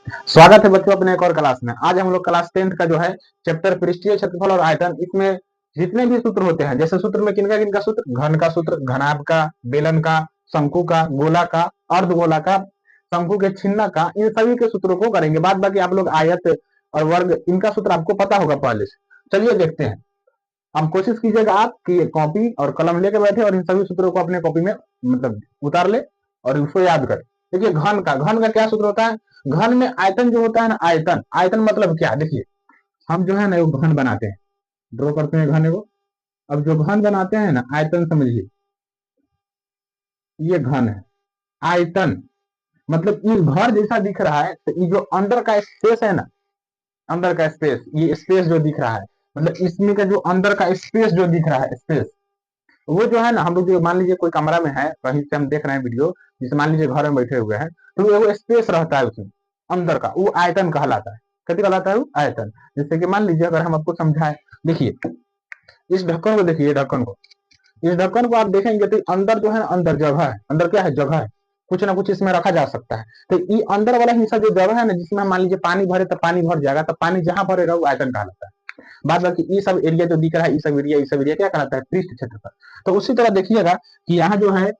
स्वागत है बच्चों अपने एक और क्लास में। आज हम लोग क्लास 10th का जो है चैप्टर पृष्ठीय क्षेत्रफल और आयतन, इसमें जितने भी सूत्र होते हैं, जैसे सूत्र में किनका सूत्र, घन का सूत्र, घनाभ का, बेलन का, शंकु का, गोला का, अर्धगोला का, शंकु के छिन्ना का, इन सभी के सूत्रों को करेंगे। बाद बाकी आप लोग आयत और वर्ग, इनका सूत्र आपको पता होगा पहले से। चलिए देखते हैं। हम कोशिश कीजिएगा आप कि कॉपी और कलम लेके बैठे और इन सभी सूत्रों को अपने कॉपी में मतलब उतार ले और उसको याद कर। देखिए घन का क्या सूत्र होता है। घन में आयतन जो होता है ना, आयतन मतलब क्या, देखिए हम जो है ना वो घन बनाते हैं, ड्रॉ करते हैं घन को। अब जो घन बनाते हैं ना, आयतन समझिए, ये घन है। आयतन मतलब ये घर जैसा दिख रहा है, तो ये जो अंदर का स्पेस है ना, अंदर का स्पेस, ये स्पेस जो दिख रहा है, मतलब इसमें का जो अंदर का स्पेस जो दिख रहा है, स्पेस, वो जो है ना, हम लोग मान लीजिए कोई कमरा में है, कहीं से हम देख रहे हैं वीडियो, जैसे मान लीजिए घर में बैठे हुए हैं, तो वो स्पेस रहता है उसमें अंदर का, वो आयतन कहलाता है। क्या कहलाता है वो? आयतन। जैसे कि मान लीजिए अगर हम आपको समझाएं, देखिए इस ढक्कन को, देखिए ढक्कन को, इस ढक्कन को आप देखेंगे तो अंदर जो है, अंदर जगह है, अंदर क्या है, जगह है, कुछ ना कुछ इसमें रखा जा सकता है। तो ये अंदर वाला हिस्सा जो जगह है ना, जिसमें मान लीजिए पानी भरे तो पानी भर जाएगा, तो पानी जहां भरेगा वो आयतन कहलाता है। बाद बाकी ये सब एरिया जो दिख रहा है, ये सब एरिया क्या कहलाता है? पृष्ठ क्षेत्रफल। तो उसी तरह देखिएगा कि यहाँ जो है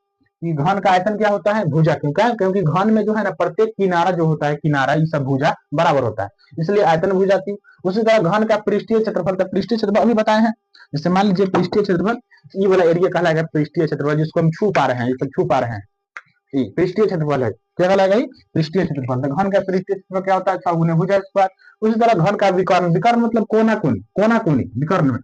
कि घन का आयतन क्या होता है? भुजा। क्योंकि घन में जो है ना प्रत्येक किनारा जो होता है, किनारा ये सब भुजा बराबर होता है, इसलिए आयतन भुजा थी। उसी तरह घन का पृष्ठीय क्षेत्रफल, का पृष्ठीय क्षेत्रफल अभी बताए हैं। जैसे मान लीजिए पृष्ठीय क्षेत्रफल, ये वाला एरिया कहलाएगा पृष्ठीय क्षेत्रफल, जिसको हम छू पा रहे हैं, छू पा रहे हैं, ये पृष्ठीय क्षेत्रफल है। क्या कहलाएगा? ये पृष्ठीय क्षेत्रफल। घन का पृष्ठीय क्षेत्रफल क्या होता है? 6 गुने भुजा स्क्वायर। उसी तरह घन का विकर्ण, विकर्ण मतलब कोना कोनी, कोना कोनी, विकर्ण में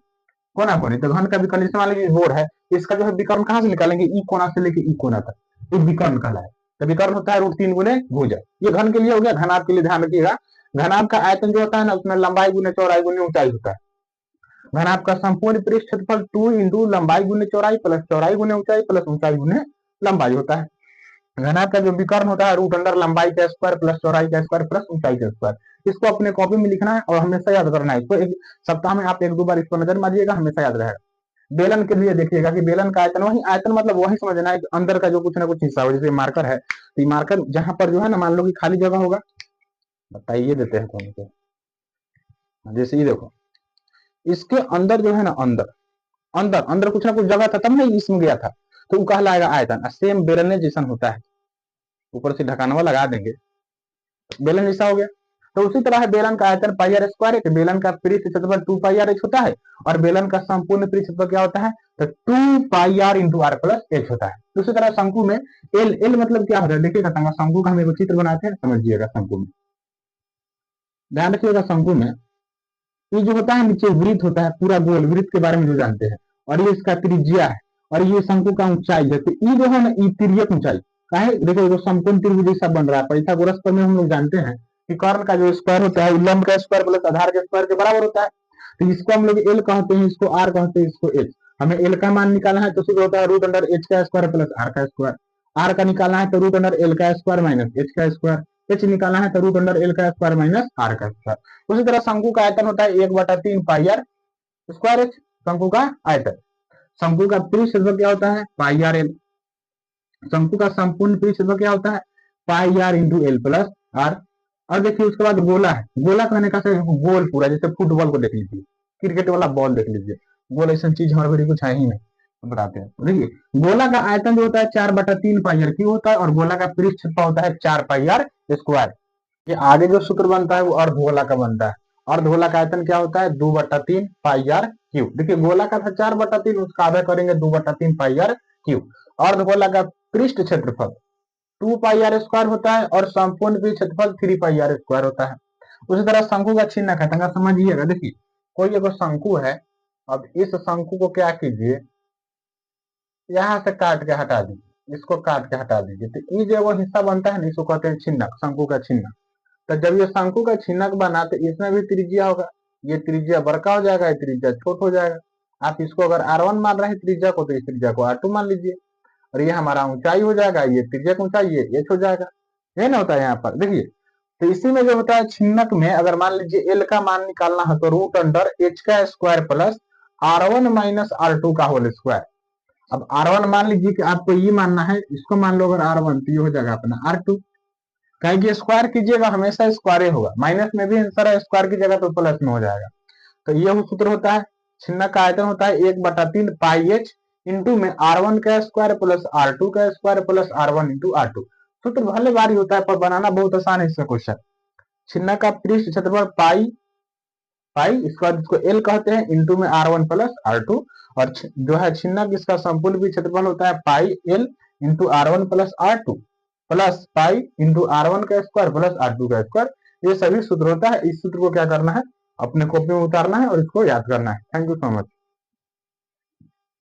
कोना कोनी। तो घन का विकर्ण, जैसे मान लीजिए बोर्ड है, इसका जो है विकर्ण कहां से निकालेंगे? ई कोना से लेके ई कोना तक, ये विकर्ण कहलाए। तो विकर्ण होता है √3 गुने भुजा। ये घन के लिए हो गया। घनाभ के लिए ध्यान रखिएगा, घनाभ का आयतन जो होता है ना, उसमें लंबाई गुने चौड़ाई गुने ऊंचाई होता है। घनाभ का संपूर्ण पृष्ठ क्षेत्रफल 2 इंटू लंबाई गुने चौड़ाई प्लस चौड़ाई गुने ऊंचाई प्लस ऊंचाई गुने लंबाई होता है। घनाभ का जो विकर्ण होता है, रूट अंडर लंबाई का स्क्वायर प्लस चौड़ाई का स्क्वायर प्लस ऊंचाई का स्क्वायर। इसको अपने कॉपी में लिखना है और हमेशा याद करना है। इसको एक सप्ताह में आप 1-2 बार इसको नजर मारिएगा, हमेशा याद रहेगा। बेलन के लिए देखिएगा कि बेलन का आयतन, वही आयतन मतलब वही समझना है कि अंदर का जो कुछ ना कुछ हिस्सा हो। जैसे मार्कर है, तो मार्कर जहां पर जो है ना, मान लो कि खाली जगह होगा, बताइए देते हैं तुमको। जैसे ये देखो, इसके अंदर जो है ना, अंदर अंदर अंदर कुछ ना कुछ जगह था, तब नहीं इसमें गया था, तो वो कहलाएगा आयतन। सेम बेलन जैसा होता है, ऊपर से ढकानवा लगा देंगे, बेलन जैसा हो गया। तो उसी तरह है बेलन का आयतन पाई आर स्क्वायर है, बेलन का पृष्ठ क्षेत्रफल 2 पाई आर एच होता है, और बेलन का संपूर्ण पृष्ठ क्षेत्रफल क्या होता है? तो 2 pi are into R plus H होता है। उसी तरह शंकु में एल, एल मतलब क्या होता है? देखिएगा शंकु का हम एक चित्र बनाते हैं, समझिएगा। शंकु में ध्यान रखिएगा, शंकु में ये जो होता है नीचे वृत्त होता है, पूरा गोल वृत्त के बारे में जो जानते हैं, और ये इसका त्रिज्या है, और ये शंकु का ऊंचाई है। तो ये जो है ना, ये तिर्यक ऊंचाई का है। देखो जो समकोण त्रिभुज जैसा बन रहा है, पाइथागोरस पर में हम लोग जानते हैं कि कर्ण का जो स्क्वायर होता है, लंब का स्क्वायर प्लस आधार के स्क्वायर के बराबर होता है। तो इसको हम लोग एल कहते हैं, इसको आर कहते हैं, इसको एच। हमें एल का मान निकालना है, तो सीधे होता है रूट अंडर एच का स्क्वायर प्लस आर का स्क्वायर। आर का निकालना है तो रूट अंडर एल का स्क्वायर माइनस एच का स्क्वायर। एच निकालना है तो रूट अंडर एल का स्क्वायर माइनस आर का स्क्वायर। उसी तरह शंकु का आयतन होता है 1/3 पाई आर स्क्वायर एच, शंकु का आयतन। शंकु का पृष्ठ क्षेत्रफल क्या होता है? Pi r l. शंकु का संपूर्ण पृष्ठ क्षेत्रफल क्या होता है? Pi are into l plus r. और देखिए उसके बाद गोला है। गोला कहने का गोल पूरा, जैसे फुटबॉल को देख लीजिए, क्रिकेट वाला बॉल देख लीजिए, गोल ऐसा चीज हमारे बड़ी कुछ है ही नहीं, बताते हैं। देखिए गोला का आयतन जो होता है 4/3 पाई आर क्यू होता है, और गोला का पृष्ठ क्षेत्रफल होता है 4 पाई आर स्क्वायर। ये आगे जो सूत्र बनता है वो अर्धगोला का बनता है। अर्धगोला का आयतन क्या होता है? 2/3 पाई आर क्यू। देखिए गोला का था 4/3, उसका आधा करेंगे 2/3 पाई आर क्यू। अर्धगोला का पृष्ठ क्षेत्रफल 2 पाई आर स्क्वायर होता है, और संपूर्ण पृष्ठ क्षेत्रफल 3 पाई आर स्क्वायर होता है। उसी तरह शंकु का छिन्नक है, समझिएगा। देखिए कोई अगर शंकु है, अब इस शंकु को क्या कीजिए, यहाँ से काट के हटा दीजिए, इसको काट के हटा दीजिए, तो ये जो वो हिस्सा बनता है ना, इसको कहते हैं छिन्नक, शंकु का छिन्नक। तो जब ये शंकु का छिन्नक बना, तो इसमें भी त्रिज्या होगा, ये त्रिज्या बड़का हो जाएगा, ये त्रिज्या छोट हो जाएगा। आप इसको अगर R1 मान रहे हैं त्रिज्या को, तो इस त्रिज्या को R2 मान लीजिए, और ये हमारा ऊंचाई हो जाएगा, ये त्रिज्या की ऊंचाई, ये h हो जाएगा। ये ना होता है यहाँ पर, देखिए। तो इसी में जो होता है छिन्नक में, अगर मान लीजिए एल का मान निकालना है, तो रूट अंडर एच का square plus R1 minus R2 का होल स्क्वायर। अब R1 मान लीजिए कि आपको ये मानना है, इसको मान लो अगर R1, तो ये हो जाएगा अपना R2। कहीं कि स्क्वायर कीजिएगा हमेशा स्क्वायर होगा, माइनस में भी आंसर है, स्क्वायर की जगह तो प्लस में हो जाएगा। तो ये सूत्र होता है, छिन्नक का आयतन होता है 1/3 पाई एच इंटू में R1 का स्क्वायर प्लस R2 का square plus R1 into R2। सूत्र भले भारी होता है पर बनाना बहुत आसान है इसका क्वेश्चन। छिन्नक का पृष्ठ क्षेत्रफल पाई इसके बाद इसको एल कहते हैं इंटू में R1 प्लस R2, और जो है छिन्नक इसका संपूर्ण भी क्षेत्रफल होता है pi L into R1 plus R2 plus pi into R1 का स्क्वायर प्लस R2 का स्क्वायर। ये सभी सूत्र होता है, इस सूत्र को क्या करना है अपने कॉपी में उतारना है और इसको याद करना है। Thank you so much.